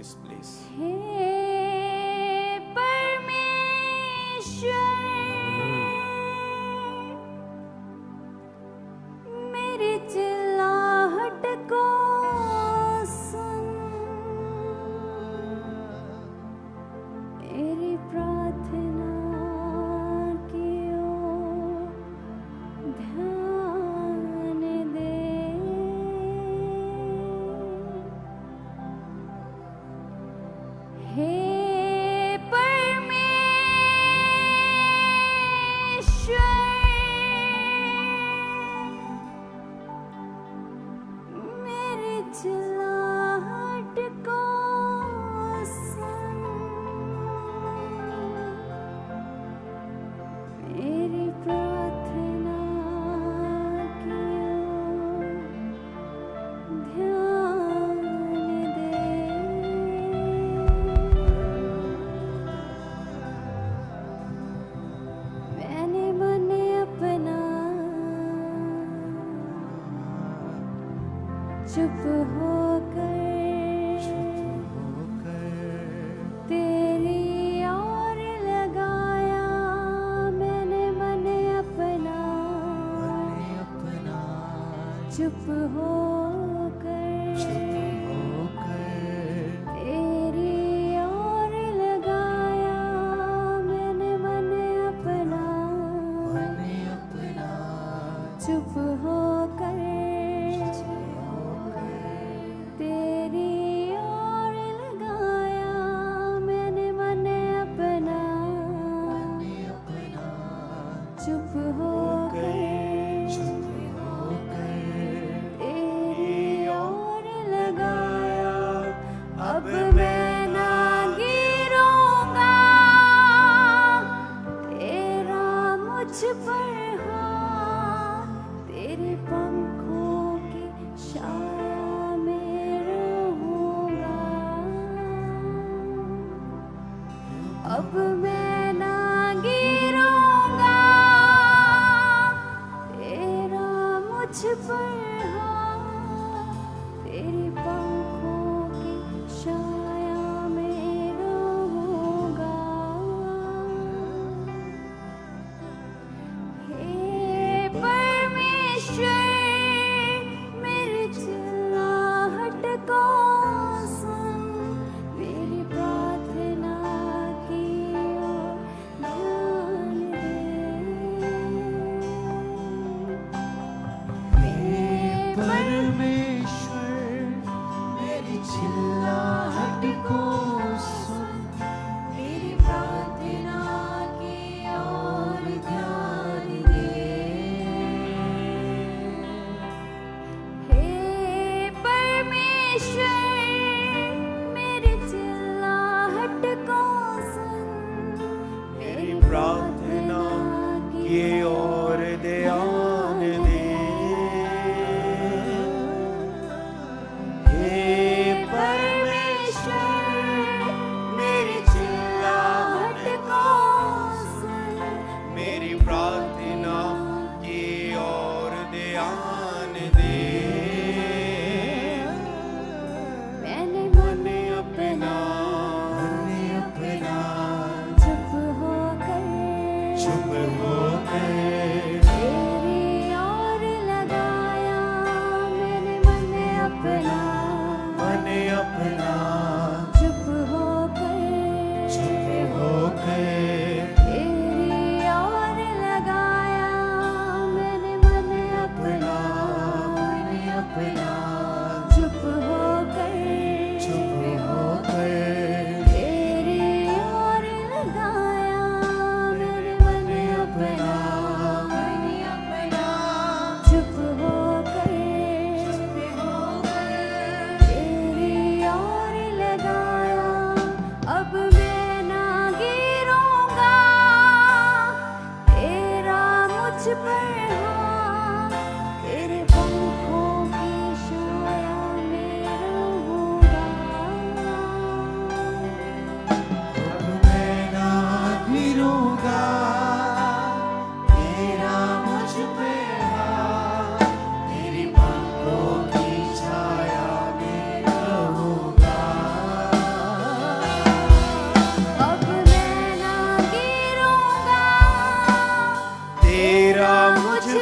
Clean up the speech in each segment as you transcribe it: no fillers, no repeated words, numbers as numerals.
this place. चुप होकर तेरी ओर लगाया मैंने मन अपना चुप होकर तेरी ओर लगाया मैंने मन अपना चुप होकर चुप होकर तेरी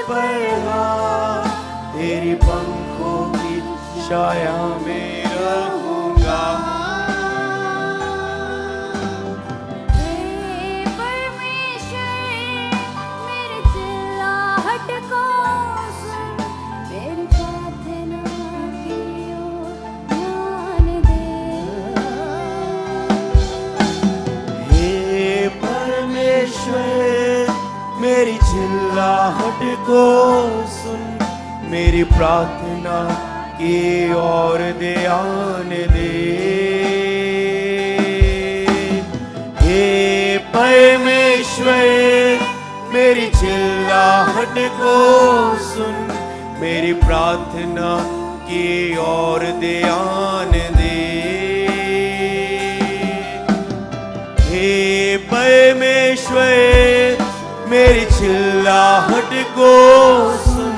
पर हाँ, तेरी पंखों की छाया में रहूंगा। मेरी चिल्लाहट को सुन, मेरी प्रार्थना की ओर ध्यान दे। हे परमेश्वर, मेरी चिल्लाहट को सुन, मेरी प्रार्थना की ओर ध्यान दे। हे परमेश्वर, मेरी चिल्लाहट को सुन,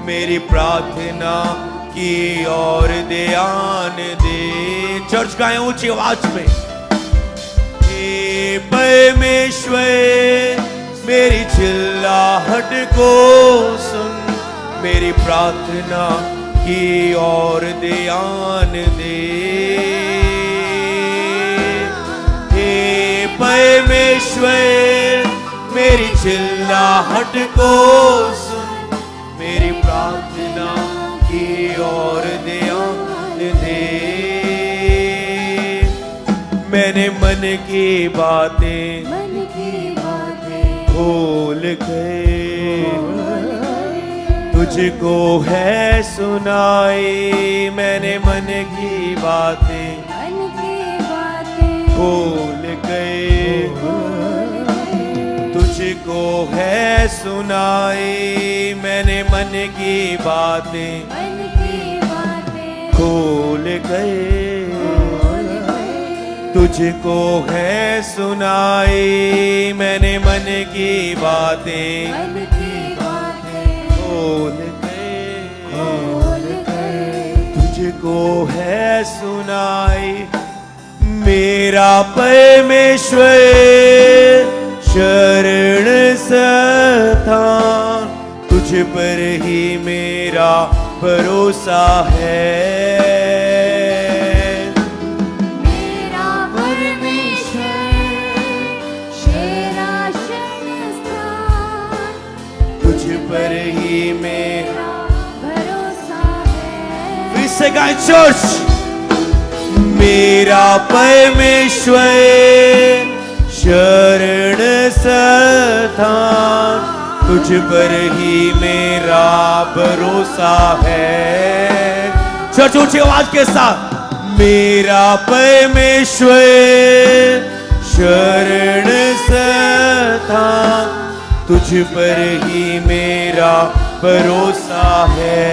मेरी प्रार्थना की ओर ध्यान दे। चर्च गाएं ऊंची आवाज में। हे परमेश्वर, मेरी चिल्लाहट को सुन, मेरी प्रार्थना की ओर ध्यान दे। हे परमेश्वर, मेरी चिल्लाहट को सुन, मेरी प्रार्थना की ओर ध्यान दे। मैंने मन की बातें खोल के तुझको है सुनाई। मैंने मन की बातें खोल के तुझको है सुनाई। मैंने मन की बातें खोल गए, तुझको है सुनाई। मैंने मन की बातें खोल गए, तुझको है सुनाई। मेरा परमेश्वर शरण स्थान, तुझ पर ही मेरा भरोसा है। मेरा परमेश्वर शेरा शरण स्थान, तुझ पर ही मेरा भरोसा है। फिर से गाएं चर्च। मेरा परमेश्वर शरण स्थान, तुझ पर ही मेरा भरोसा है। चर्च ऊंची आवाज के साथ। मेरा परमेश्वर शरण स्थान, तुझ पर ही मेरा भरोसा है।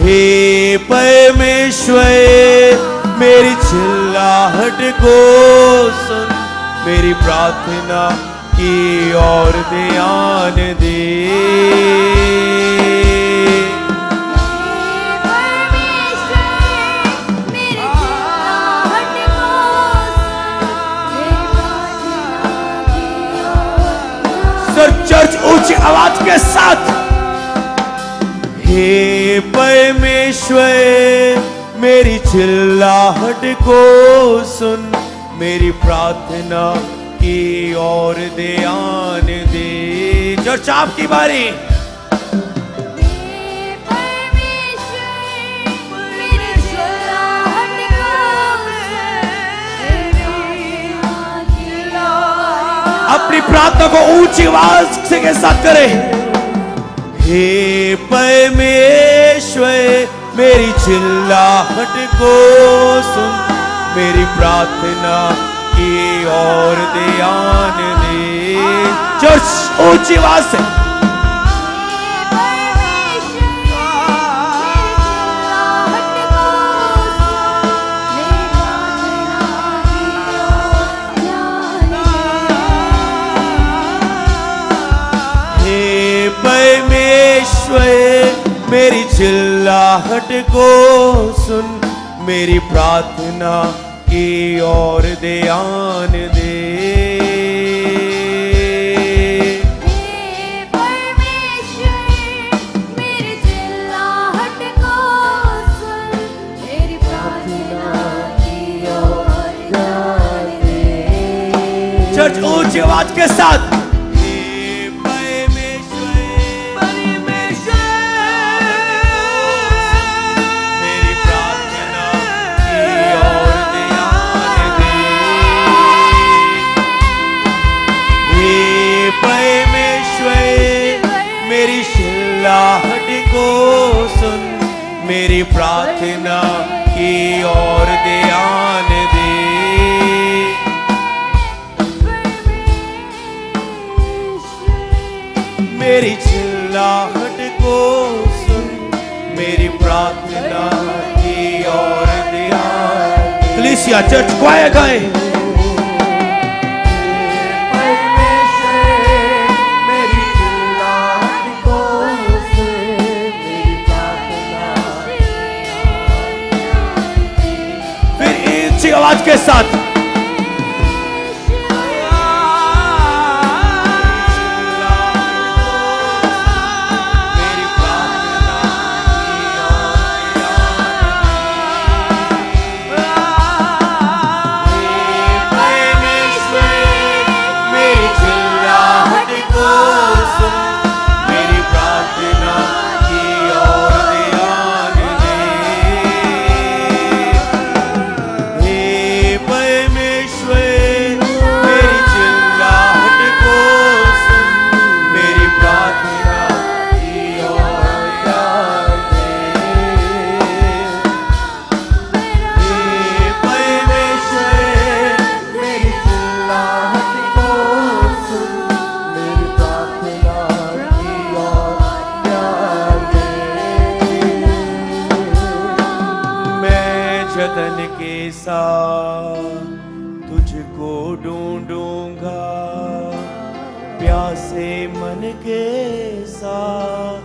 हे परमेश्वर, मेरी चिल्लाहट को सुन, मेरी प्रार्थना की ओर ध्यान दे। सर चर्च ऊंची आवाज के साथ। हे परमेश्वर, मेरी चिल्लाहट को सुन, मेरी प्रार्थना की ओर ध्यान दे। चर्च आपकी बारी। अपनी प्रार्थना को ऊंची आवाज से के साथ करें। हे परमेश्वर, मेरी चिल्लाहट को सुन, मेरी प्रार्थना की ओर ध्यान दे। चर्च ऊंची आवाज से। हे परमेश्वर, मेरी चिल्लाहट को सुन, मेरी प्रार्थना की ओर ध्यान दे। ऊंची आवाज के साथ मेरी प्रार्थना की ओर ध्यान दे। मेरी चिल्लाहट को सुन, मेरी प्रार्थना की ओर ध्यान। कलीसिया चर्च क्वायर गाए। आवाज के साथ जतन के साथ तुझको ढूंढूंगा, प्यासे मन के साथ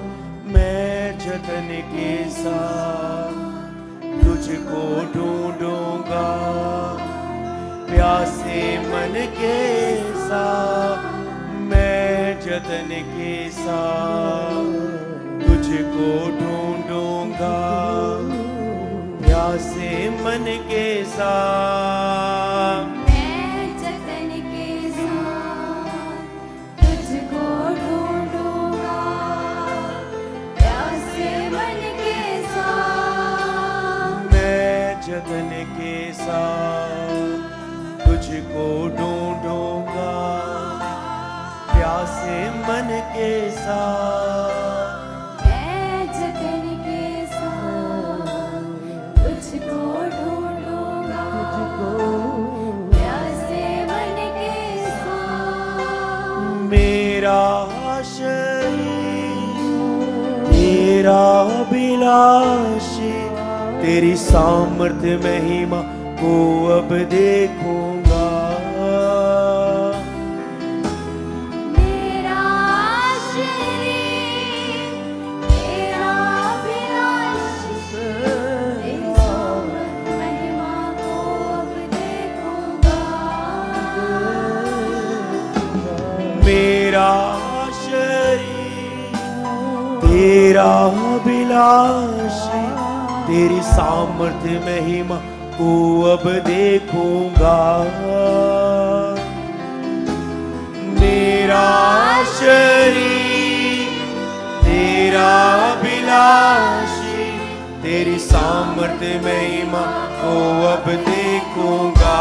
मैं जतन के साथ तुझको ढूंढूंगा, प्यासे मन के साथ मैं जतन के साथ तुझको ढूंढूंगा, प्यासे मन के साथ मैं जतन के साथ तुझको ढूंढूंगा, प्यासे मन के साथ मैं जतन के साथ तुझको ढूंढूंगा, प्यासे मन के साथ मैं जतन के साथ तुझको ढूंढूंगा, प्यासे मन के साथ मेरा शरीर तेरा अभिलाषी, तेरी सामर्थ्य महिमा को अब देखूंगा, मेरा शरीर तेरा अभिलाषी, तेरी सामर्थ महिमा को अब देखूंगा, मेरा शरीर तेरा अभिलाषी, तेरी सामर्थ्य महिमा को अब देखूंगा, मेरा शरीर तेरा अभिलाषी, तेरी सामर्थ्य महिमा को अब देखूंगा,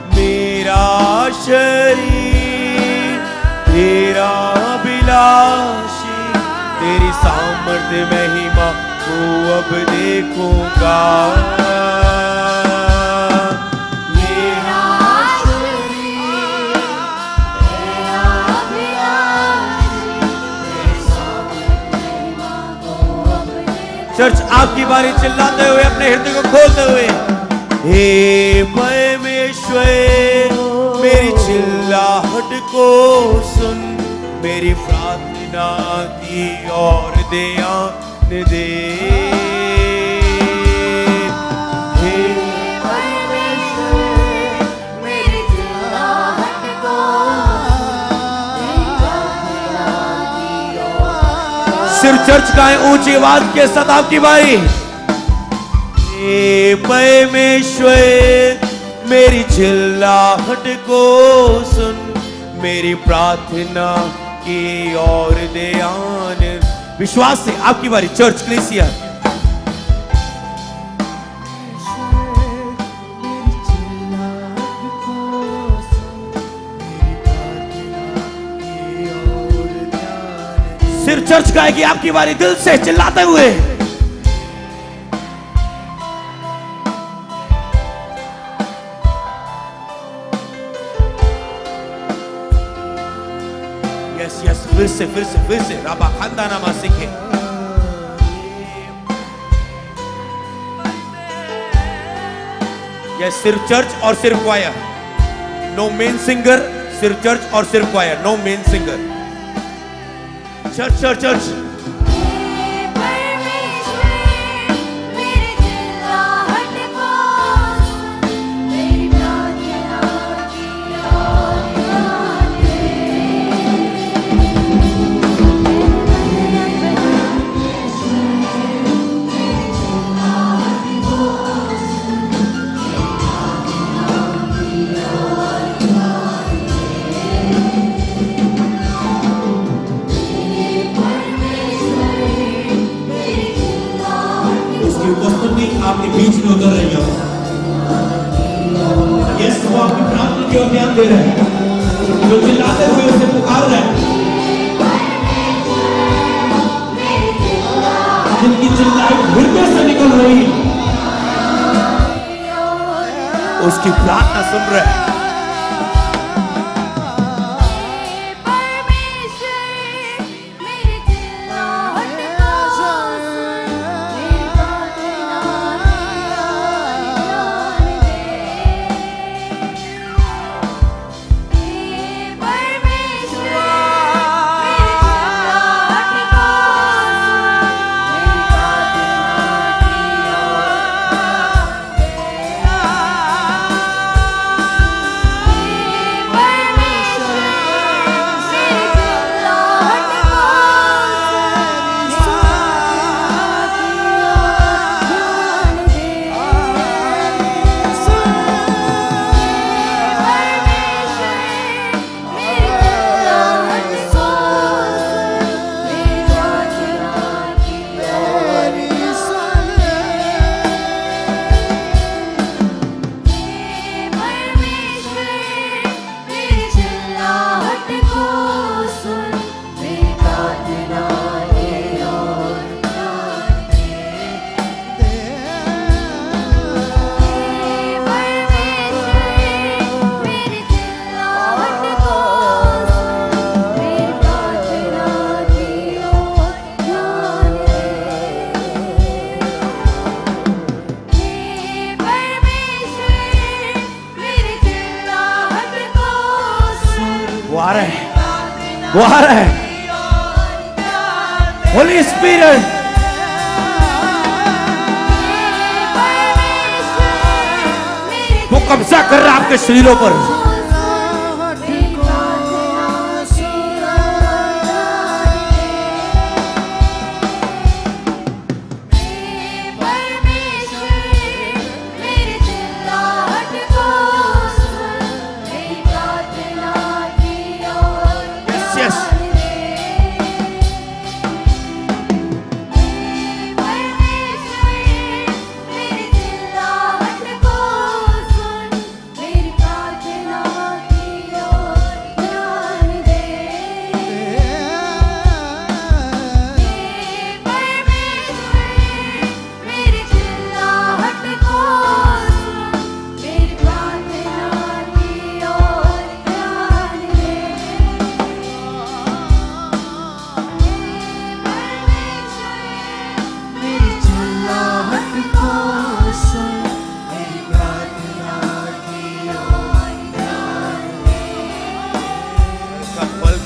मेरा शरीर तेरा अभिलाषी, तेरी सामर्थ्य महिमा को अब देखूंगा, मेरा शरीर तेरा अभिलाषी, तेरी सामर्थ महिमा को अब देखूंगा। चर्च आपकी बारी चिल्लाते हुए अपने हृदय को खोलते हुए, हे परमेश्वर मेरी चिल्लाहट को सुन, मेरी प्रार्थना की ओर ध्यान दे, हे परमेश्वर मेरी चिल्लाहट को सिर चर्च गाएं ऊंची आवाज के साथ आपकी बारी। हे परमेश्वर मेरी चिल्लाहट को सुन, मेरी प्रार्थना की ओर ध्यान। विश्वास से आपकी बारी, चर्च कलीसिया। सिर्फ चर्च गाएगी, आपकी बारी, दिल से चिल्लाते हुए। यस यस, फिर से फिर से फिर से। राबा खानदा नामा सीखे। यस, सिर्फ चर्च और सिर्फ क्वायर, नो मेन सिंगर। सिर्फ चर्च और सिर्फ choir, no main singer. Church church church. आपके बीच में उतर रही हो। यस, वो आपकी प्रार्थना की ओर ध्यान दे रहे हैं, जो चिल्लाते हुए उसे पुकार रहे हैं, जिनकी चिल्लाई हृदय से निकल रही है, उसकी प्रार्थना सुन रहे हैं। वो आ रहा है। होली स्पिरिट, वो कब्जा कर रहा है आपके शरीरों पर।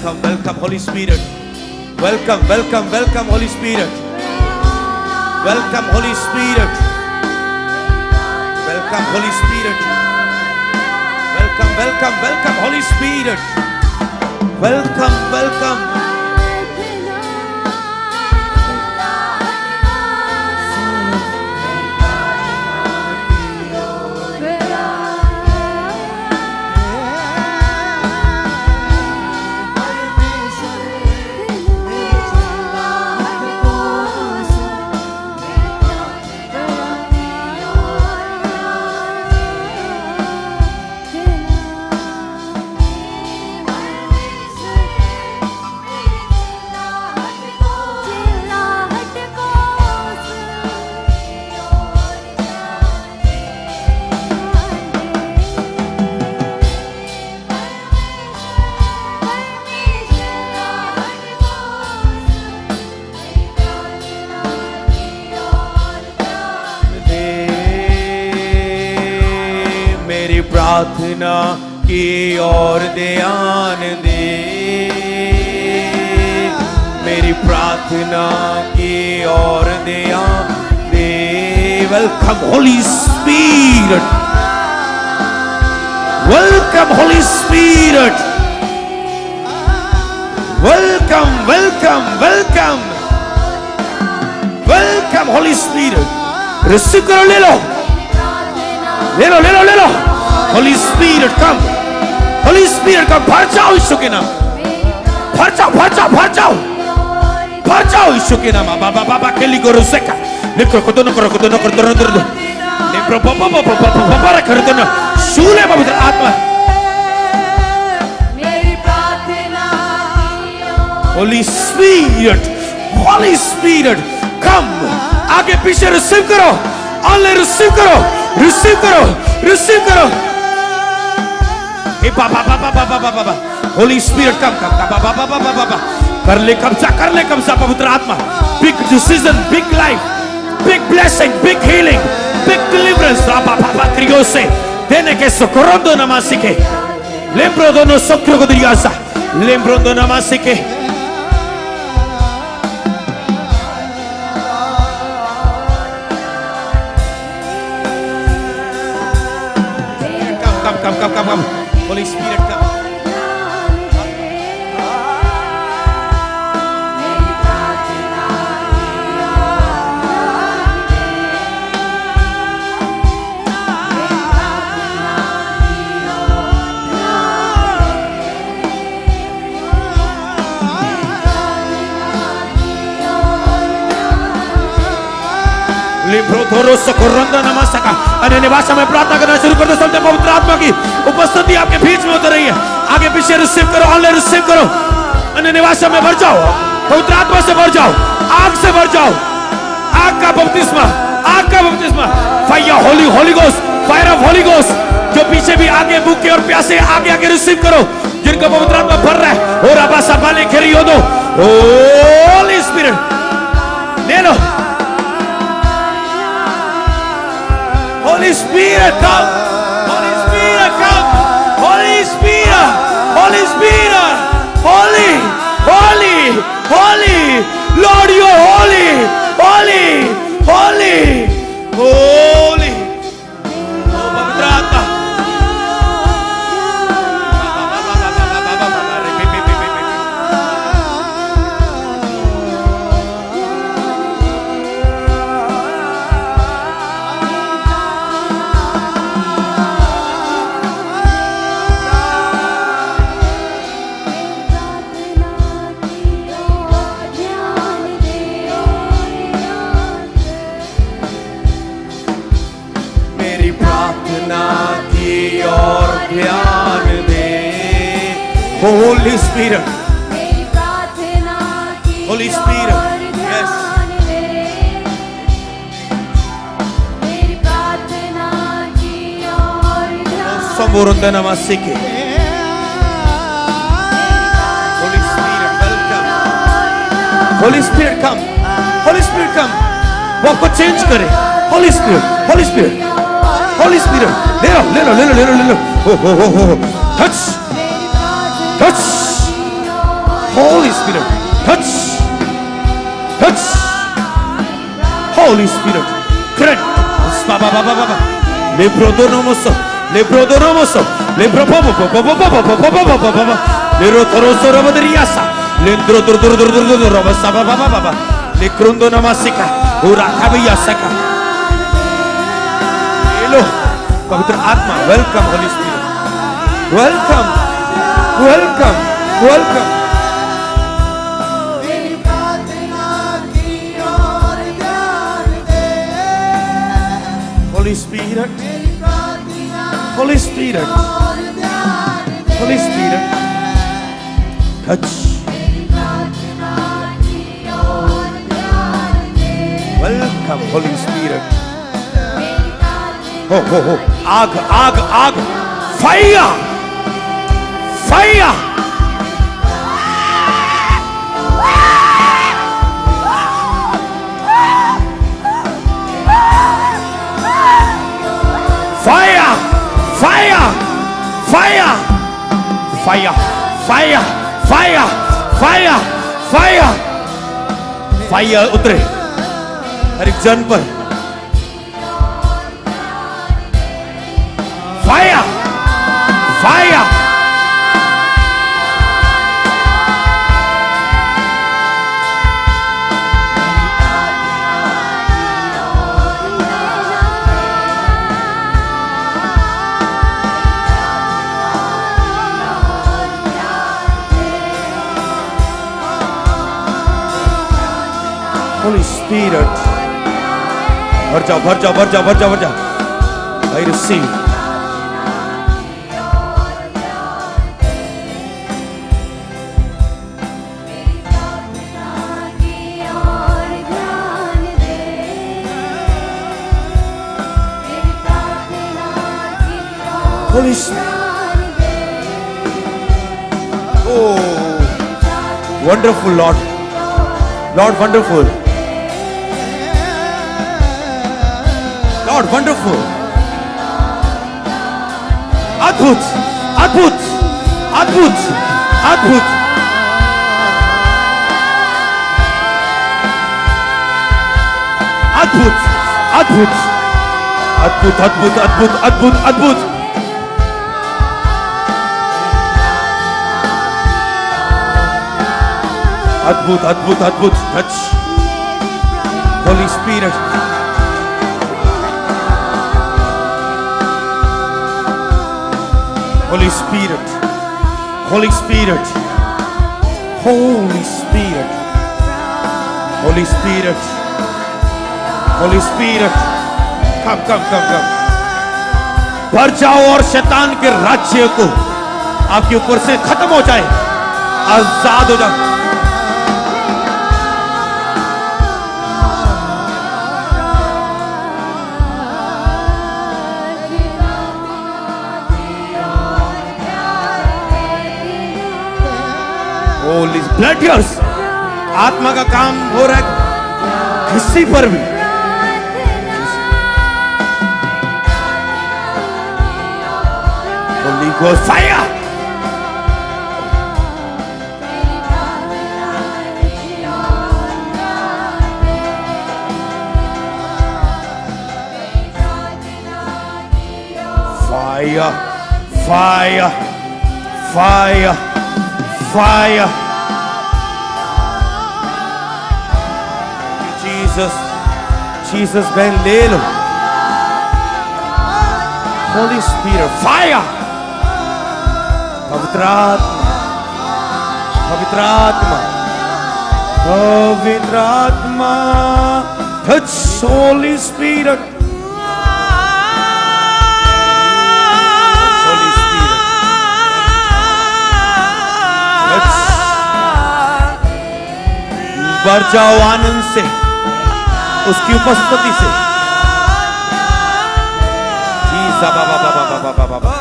Welcome, Holy Spirit. Welcome, welcome, welcome, Holy Spirit. Welcome, Holy Spirit. Welcome, Holy Spirit. Welcome, welcome, welcome, Holy Spirit. Welcome, welcome. प्रार्थना की ओर ध्यान दे, मेरी प्रार्थना की ओर ध्यान दे। Welcome Holy Spirit, welcome Holy Spirit, welcome welcome welcome welcome Holy Spirit. Receive करो, ले लो ले लो ले लो ले लो। Holy Spirit come, Holy Spirit come. भर जाओ यीशु के नाम, भर जाओ भर जाओ भर जाओ भर जाओ यीशु के नाम। बाबा बाबा के लिए करो सेका लिखो को दोनों करो ने प्रभु बाबा बाबा करो दोनों शूले पवित्र आत्मा। मेरी प्रार्थना होली स्पिरिट, होली स्पिरिट कम। आगे पीछे रिसीव करो, ऑनलाइन रिसीव करो, रिसीव करो, रिसीव करो। ए बाबा बाबा बाबा बाबा होली स्पिरिट कम कम बाबा बाबा बाबा कर ले कब्जा पवित्र आत्मा। Big decision, big life, big blessing, big healing, big deliverance बाबा बाबा क्रियो से देने के सोcorrondo नमासी के लेम्ब्रो दोनों सोक्रो को दियासा लेम्ब्रो दोनों नमासी के। Come. Holy Spirit, come. अन्य भाषा में प्रार्थना करना शुरू कर दो। सबसे पवित्र आत्मा की उपस्थिति आपके बीच में उतर रही है। आगे पीछे रिसीव करो, ऑनलाइन रिसीव करो। अन्य भाषा में भर जाओ, पवित्र आत्मा से भर जाओ, आग से भर जाओ। आग का बपतिस्मा, आग का बपतिस्मा। Fire Holi Holi ghost, fire of Holi ghost. जो पीछे भी आगे भूखे और प्यासे आगे आगे रिसीव करो, जिनका पवित्र आत्मा भर रहा है। और आबासा बाले खेरी हो दो। होली स्पिरिट ले लो। Holy Spirit come, Holy Spirit come, Holy Spirit, Holy Spirit, Holy, Holy, Holy, Lord you are holy, Holy, Holy, Holy. Oh पवित्र आत्मा। Holy Spirit, Holy Spirit, yes. Samurunda namasike. Holy Spirit, welcome. Holy Spirit come, Holy Spirit come. वो आपको change करे। Holy Spirit, Holy Spirit, Holy Spirit. ले लो ले लो ले लो ले लो ले लो। हो touch. Touch, Holy Spirit, touch, touch, Holy Spirit, correct. Baba, lebrodonomoso, lebrodonomoso, lebropopo, lerotoroso robodriasa, lendrodrodrodrodrodro robasa baba, lekrundo namasika, urakabiyasaka. Hello, पवित्र आत्मा, welcome Holy Spirit, welcome. Welcome, welcome. Holy Spirit, Holy Spirit, Holy Spirit, touch. Welcome, Holy Spirit. Ho, आग, fire. Fire! Fire! Fire! Fire! Fire! Fire! Fire! Fire! Fire! Fire उतरे हर एक जन पर. Fire! Fire! Holy Spirit, भर जाओ, भर जाओ, भर जाओ, भर जाओ, भर जाओ. I receive. Holy Spirit. Oh, wonderful Lord. Lord, wonderful. Lord, wonderful. Adbhut, Adbhut, Adbhut, Adbhut. Adbhut, Adbhut, Adbhut, Adbhut, Adbhut, Adbhut, Adbhut. Adbhut, Adbhut, Adbhut. Touch. Holy Spirit. Holy Spirit. Holy Spirit. Holy Spirit. Holy Spirit. Holy Spirit. Come, come, come, come. भर जाओ और शैतान के राज्य को आपके ऊपर से खत्म हो जाए, आजाद हो जाओ. Holy blood tears. आत्मा का काम हो रहा है किसी पर भी. Holy Ghost fire. Fire, fire, fire, fire. Jesus, Jesus, बहन ले लो. Holy Spirit, fire. पवित्र आत्मा, पवित्र आत्मा, पवित्र आत्मा. Touch Holy Spirit. Holy Spirit. Touch. भर जाओ आनंद से, उसकी उपस्थिति से. Jesus, Baba Baba Baba Baba Baba.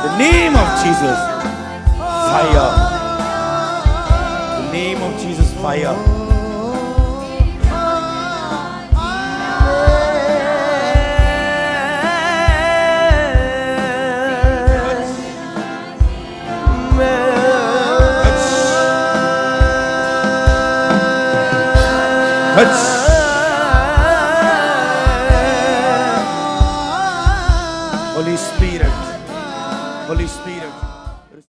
The name of Jesus, fire. The name of Jesus, fire. Touch. Holy Spirit, Holy Spirit.